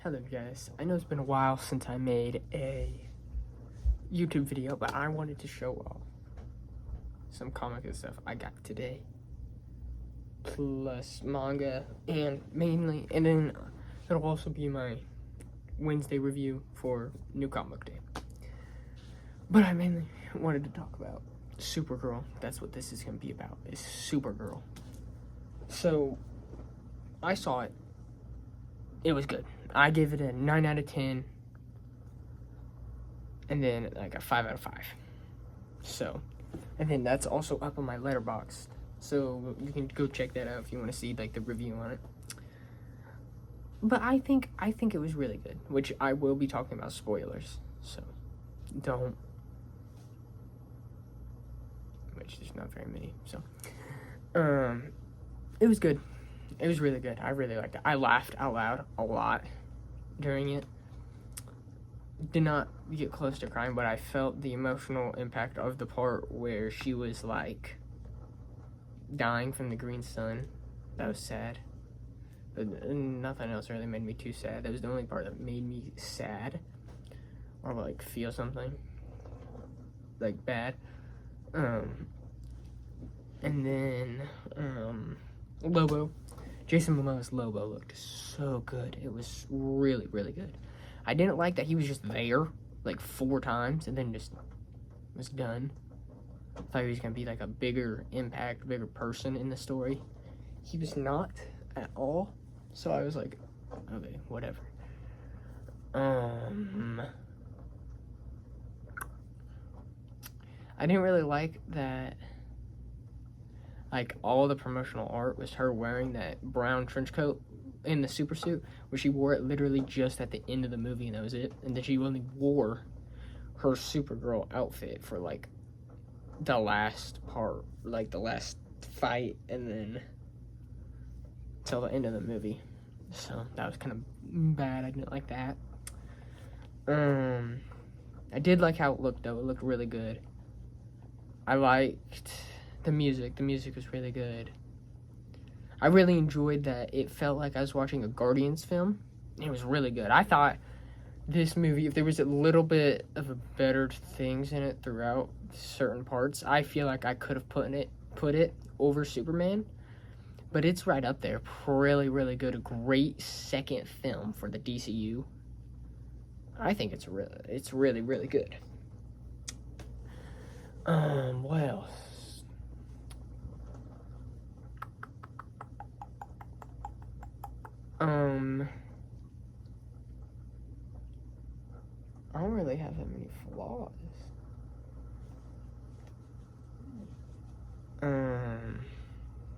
Hello guys, I know it's been a while since I made a YouTube video, but I wanted to show off some comic and stuff I got today, plus manga, and then it'll also be my Wednesday review for New Comic Day. But I mainly wanted to talk about Supergirl. That's what this is going to be about, is Supergirl. So, I saw it. It was good. I gave it a 9 out of 10, and then like a 5 out of 5. So, and then that's also up on my Letterboxd, so you can go check that out if you want to see like the review on it. But I think it was really good, which I will be talking about spoilers, so don't. Which there's not very many, so it was good. It was really good. I really liked it. I laughed out loud a lot during it. Did not get close to crying, but I felt the emotional impact of the part where she was like dying from the green sun. That was sad. But nothing else really made me too sad. That was the only part that made me sad or like feel something like bad. And then Lobo. Jason Momoa's Lobo looked so good. It was really, really good. I didn't like that he was just there like 4 times and then just was done. I thought he was gonna be like a bigger impact, bigger person in the story. He was not at all. So I was like, okay, whatever. I didn't really like that. Like, all the promotional art was her wearing that brown trench coat in the super suit, where she wore it literally just at the end of the movie, and that was it. And then she only wore her Supergirl outfit for, like, the last part, like, the last fight, and then till the end of the movie. So, that was kind of bad. I didn't like that. I did like how it looked, though. It looked really good. I liked the music. The music was really good. I really enjoyed that it felt like I was watching a Guardians film. It was really good. I thought this movie, if there was a little bit of a better things in it throughout certain parts, I feel like I could have put it over Superman. But it's right up there. Really, really good. A great second film for the DCU. I think it's really, really good. What else? I don't really have that many flaws.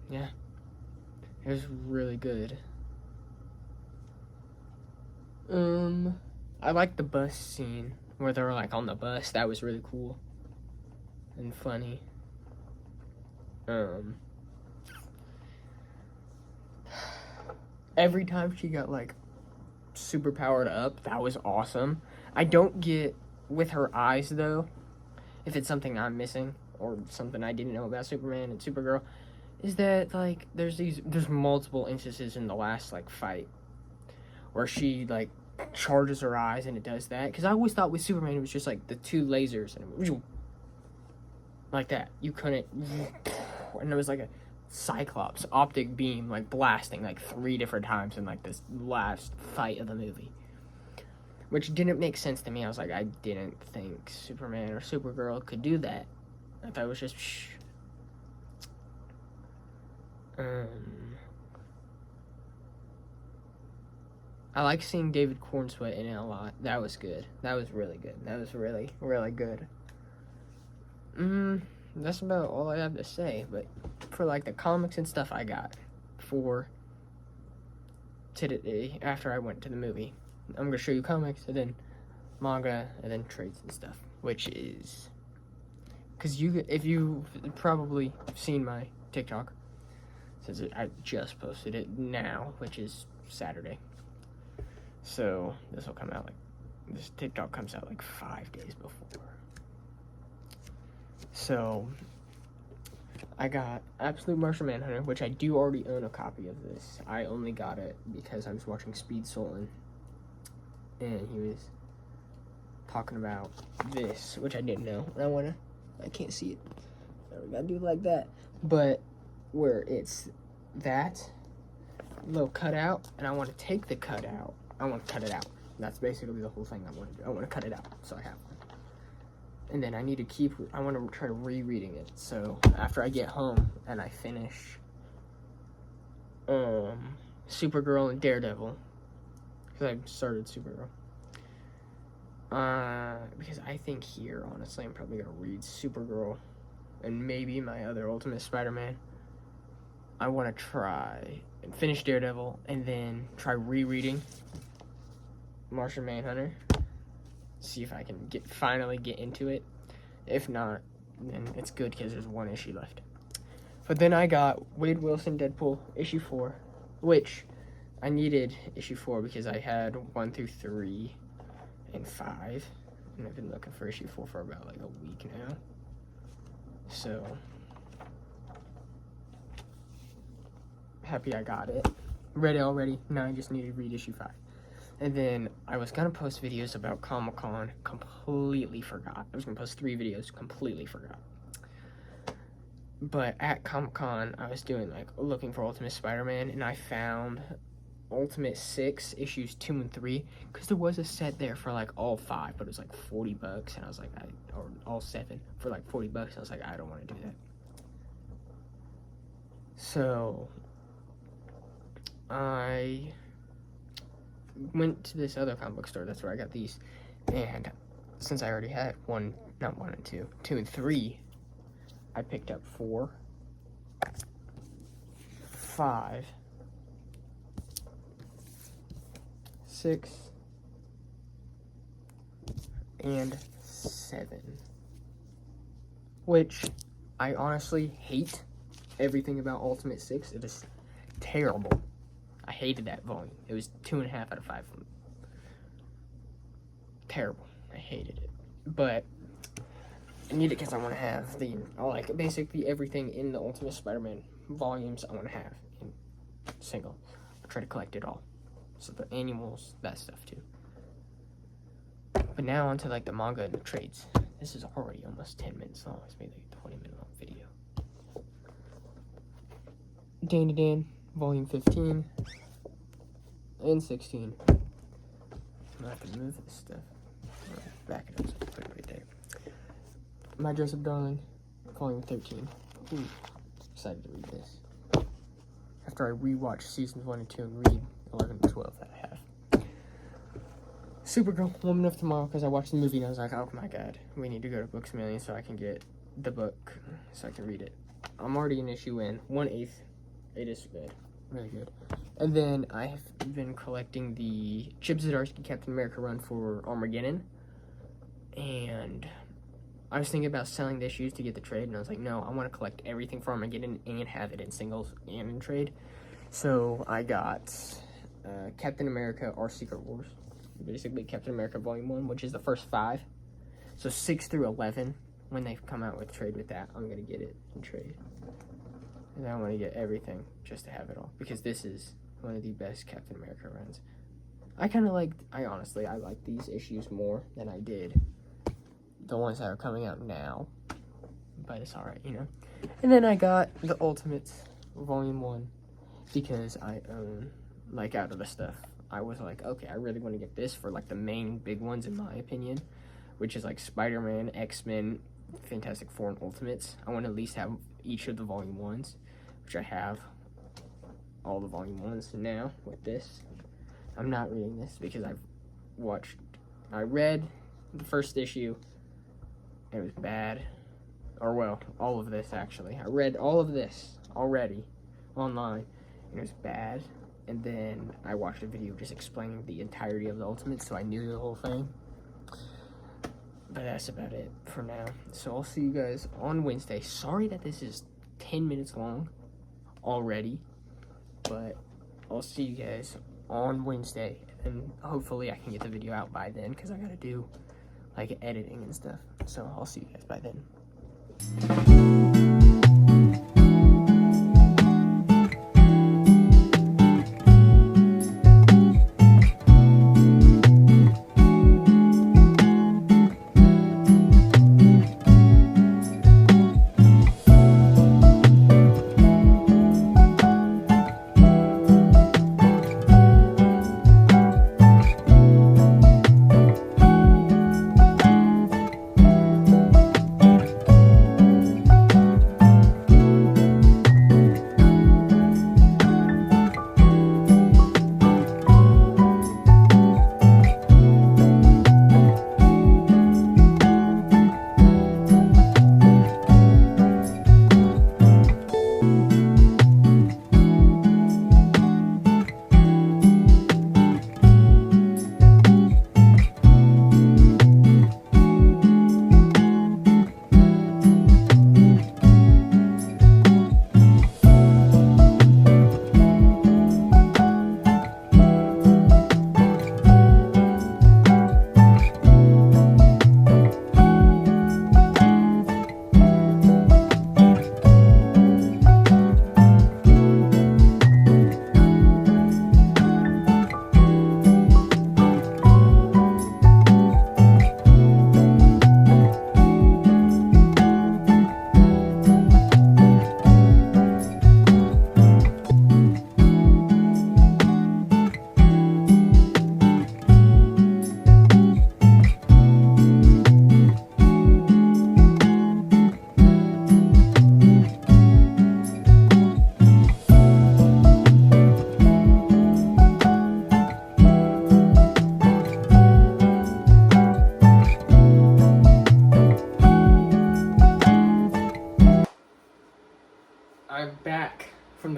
Yeah. It was really good. I liked the bus scene where they were like on the bus. That was really cool and funny. Every time she got like super powered up, that was awesome. I don't get with her eyes though, if it's something I'm missing or something I didn't know about Superman and Supergirl, is that like there's multiple instances in the last like fight where she like charges her eyes and it does that. Because I always thought with Superman it was just like the 2 lasers and it was like that. You couldn't, and it was like a Cyclops optic beam like blasting like 3 different times in like this last fight of the movie, which didn't make sense to me. I was like, I didn't think Superman or Supergirl could do that. I thought it was just I like seeing David Cornsweet in it a lot. That was good. That was really good. That was really, really good. That's about all I have to say, but for like the comics and stuff I got for today after I went to the movie, I'm gonna show you comics and then manga and then trades and stuff, which is because if you've probably seen my TikTok, since I just posted it now, which is Saturday, so this will come out like this TikTok comes out like 5 days before. So, I got Absolute Martian Manhunter, which I do already own a copy of this. I only got it because I was watching Speed Sultan and he was talking about this, which I didn't know. And I can't see it. I gotta do it like that. But where it's that little cutout, and I want to take the cutout. I want to cut it out. That's basically the whole thing I want to do. I want to cut it out, so I have one. And then I want to try rereading it. So after I get home and I finish Supergirl and Daredevil, because I started Supergirl. Because I think here, honestly, I'm probably gonna read Supergirl and maybe my other Ultimate Spider-Man. I want to try and finish Daredevil and then try rereading Martian Manhunter. See if I can finally get into it. If not, then it's good because there's one issue left. But then I got Wade Wilson Deadpool issue 4, which I needed issue 4 because I had 1 through 3 and 5, and I've been looking for issue 4 for about like a week now. So happy I got it. Read it already. Now I just need to read issue 5. And then I was gonna post videos about Comic-Con, completely forgot. I was gonna post 3 videos, completely forgot. But at Comic-Con, I was doing like looking for Ultimate Spider-Man, and I found Ultimate 6 issues 2 and 3, because there was a set there for like all 5, but it was like $40, and I was like, or all 7 for like $40. I was like, I don't want to do that. So I went to this other comic book store. That's where I got these, and since I already had 2 and 3, I picked up 4, 5, 6, and 7, which I honestly hate everything about Ultimate 6. It is terrible. I hated that volume. It was 2.5 out of 5. Terrible. I hated it. But I need it because I want to have basically everything in the Ultimate Spider-Man volumes I want to have in single. I'll try to collect it all. So the annuals, that stuff too. But now onto like the manga and the trades. This is already almost 10 minutes long. It's made like a 20-minute long video. Dan to Dan, volume 15 and 16. I'm gonna have to move this stuff. Back it up so I can put it right there. My Dress Up Darling, volume 13. Ooh, excited to read this. After I rewatch seasons 1 and 2 and read 11 and 12 that I have. Supergirl, Woman of Tomorrow, because I watched the movie and I was like, oh my god, we need to go to Books A Million so I can get the book, so I can read it. I'm already an issue in, 1/8. It is good, really good. And then I have been collecting the Chip Zdarsky Captain America run for Armageddon, and I was thinking about selling the issues to get the trade, and I was like, no, I want to collect everything for Armageddon and have it in singles and in trade. So I got Captain America: Our Secret Wars, basically Captain America Volume 1, which is the first 5. So 6 through 11, when they come out with trade with that, I'm going to get it in trade. And I want to get everything just to have it all, because this is one of the best Captain America runs. I honestly like these issues more than I did the ones that are coming out now, but it's alright, you know. And then I got the Ultimates Volume 1, because I own, like, out of the stuff, I was like, okay, I really want to get this for, like, the main big ones, in my opinion, which is, like, Spider-Man, X-Men, Fantastic Four, and Ultimates. I want to at least have each of the Volume 1s, which I have all the Volume 1s now with this. I'm not reading this because I read the first issue. It was bad. Or, well, all of this, actually. I read all of this already online, and it was bad. And then I watched a video just explaining the entirety of the Ultimates, so I knew the whole thing. But that's about it for now. So I'll see you guys on Wednesday. Sorry that this is 10 minutes long already, but I'll see you guys on Wednesday, and hopefully I can get the video out by then, because I gotta do like editing and stuff. So I'll see you guys by then.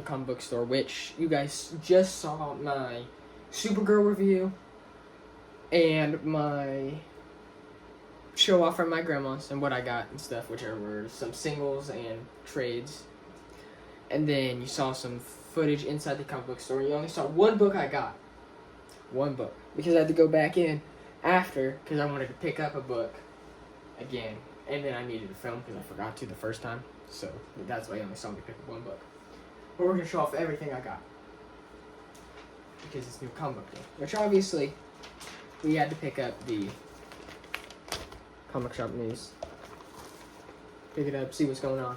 the comic book store, which you guys just saw my Supergirl review and my show off from my grandma's and what I got and stuff, which were some singles and trades. And then you saw some footage inside the comic book store. You only saw one book I got. One book. Because I had to go back in after, because I wanted to pick up a book again. And then I needed to film because I forgot to the first time. So that's why you only saw me pick up one book. But we're going to show off everything I got. Because it's new comic book day. Which obviously, we had to pick up the comic shop news. Pick it up, see what's going on.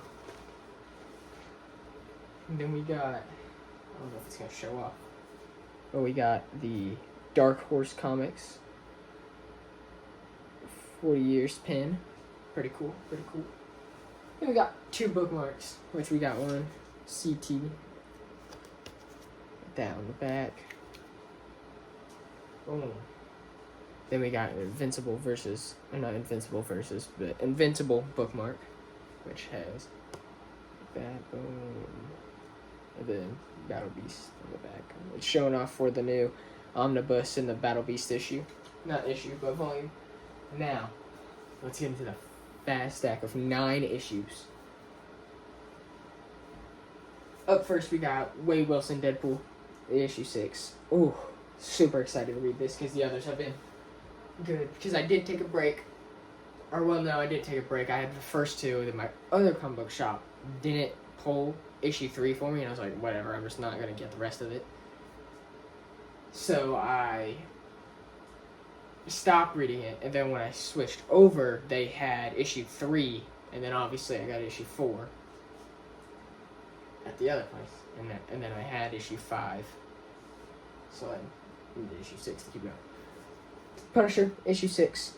And then we got, I don't know if it's going to show off. But we got the Dark Horse Comics 40 years pin. Pretty cool, pretty cool. Then we got two bookmarks, which we got one CT down the back. Boom. Then we got Invincible bookmark, which has that. Boom. And then Battle Beast on the back. It's showing off for the new omnibus in the Battle Beast issue. Not issue, but volume. Now, let's get into the fast stack of 9 issues. Up first, we got Wade Wilson Deadpool, issue 6. Ooh, super excited to read this because the others have been good. Because I did take a break. Or, well, no, I did take a break. I had the first two that my other comic book shop didn't pull issue 3 for me, and I was like, whatever, I'm just not going to get the rest of it. So I stopped reading it, and then when I switched over, they had issue 3, and then obviously I got issue 4 at the other place, and then I had issue 5, so I needed issue 6 to keep going. Punisher, issue 6.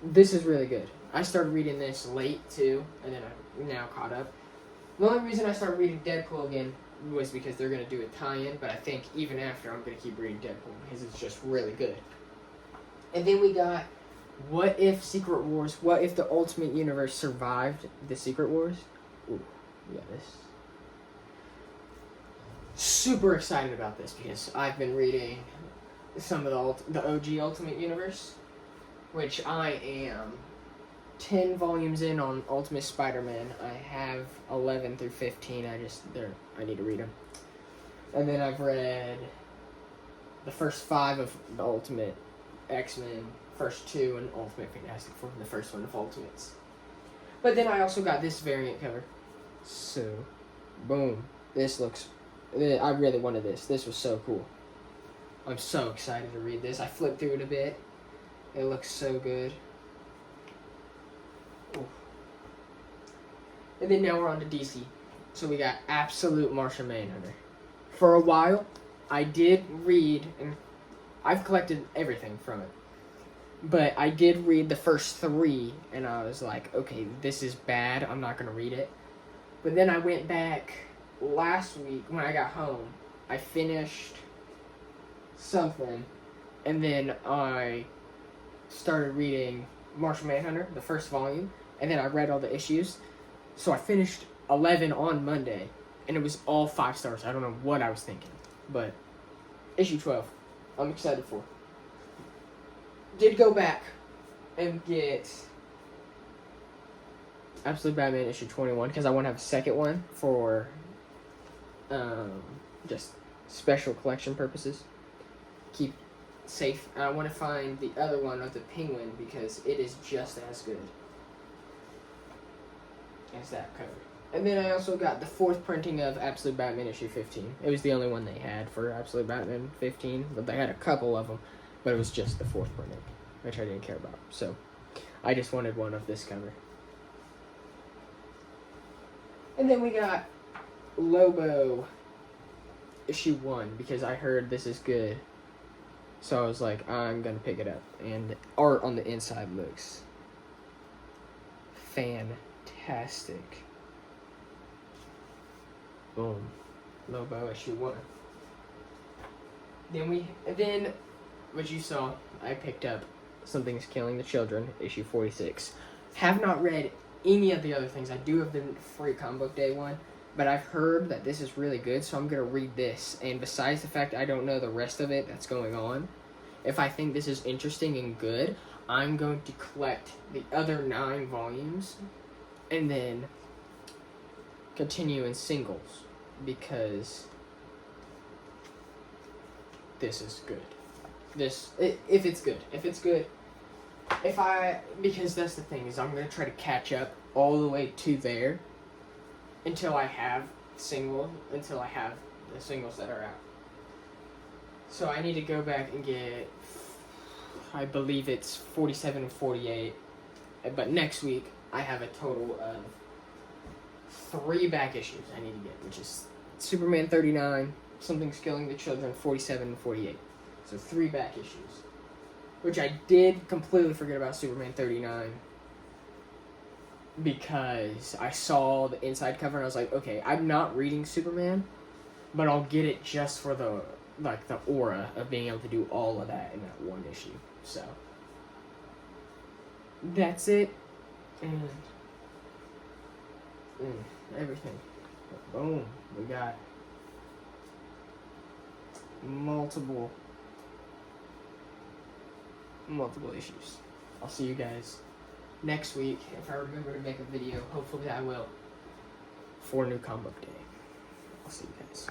This is really good. I started reading this late, too, and then I'm now caught up. The only reason I started reading Deadpool again was because they're going to do a tie-in, but I think even after I'm going to keep reading Deadpool because it's just really good. And then we got What If Secret Wars? What if the Ultimate Universe survived the Secret Wars? Ooh, yeah, this. Super excited about this because I've been reading some of the OG Ultimate Universe, which I am 10 volumes in on Ultimate Spider-Man. I have 11 through 15. I need to read them. And then I've read the first 5 of the Ultimate X-Men, first 2, and Ultimate Fantastic Four, the first one of Ultimates. But then I also got this variant cover. So, boom. This looks... I really wanted this. This was so cool. I'm so excited to read this. I flipped through it a bit. It looks so good. Ooh. And then now we're on to DC. So we got Absolute Martian Manhunter. For a while, I did read, and I've collected everything from it. But I did read the first 3, and I was like, okay, this is bad. I'm not going to read it. But then I went back last week when I got home. I finished something, and then I started reading Martian Manhunter, the first volume, and then I read all the issues. So I finished 11 on Monday, and it was all 5 stars. I don't know what I was thinking, but issue 12, I'm excited for. Did go back and get Absolute Batman issue 21 because I want to have a second one for just special collection purposes. Keep safe. And I want to find the other one of the Penguin because it is just as good as that cover. And then I also got the 4th printing of Absolute Batman issue 15. It was the only one they had for Absolute Batman 15, but they had a couple of them, but it was just the 4th printing, which I didn't care about. So I just wanted one of this cover. And then we got Lobo issue 1 because I heard this is good. So I was like, I'm going to pick it up. And art on the inside looks fantastic. Boom. Lobo issue 1. Then what you saw, I picked up Something's Killing the Children, issue 46. Have not read any of the other things. I do have the free comic book day one, but I've heard that this is really good, so I'm going to read this. And besides the fact I don't know the rest of it that's going on, if I think this is interesting and good, I'm going to collect the other 9 volumes and then continue in singles, because this is good. If it's good. Because that's the thing, is I'm going to try to catch up all the way to there until I have the singles that are out. So I need to go back and get, I believe it's 47 and 48, but next week I have a total of 3 back issues I need to get, which is Superman 39, Something's Killing the Children, 47 and 48. So 3 back issues. Which I did completely forget about Superman 39 because I saw the inside cover and I was like, okay, I'm not reading Superman, but I'll get it just for the aura of being able to do all of that in that one issue. So that's it. And everything. Boom. We got multiple issues. I'll see you guys next week if I remember to make a video. Hopefully I will, for New Comic Book Day. I'll see you guys.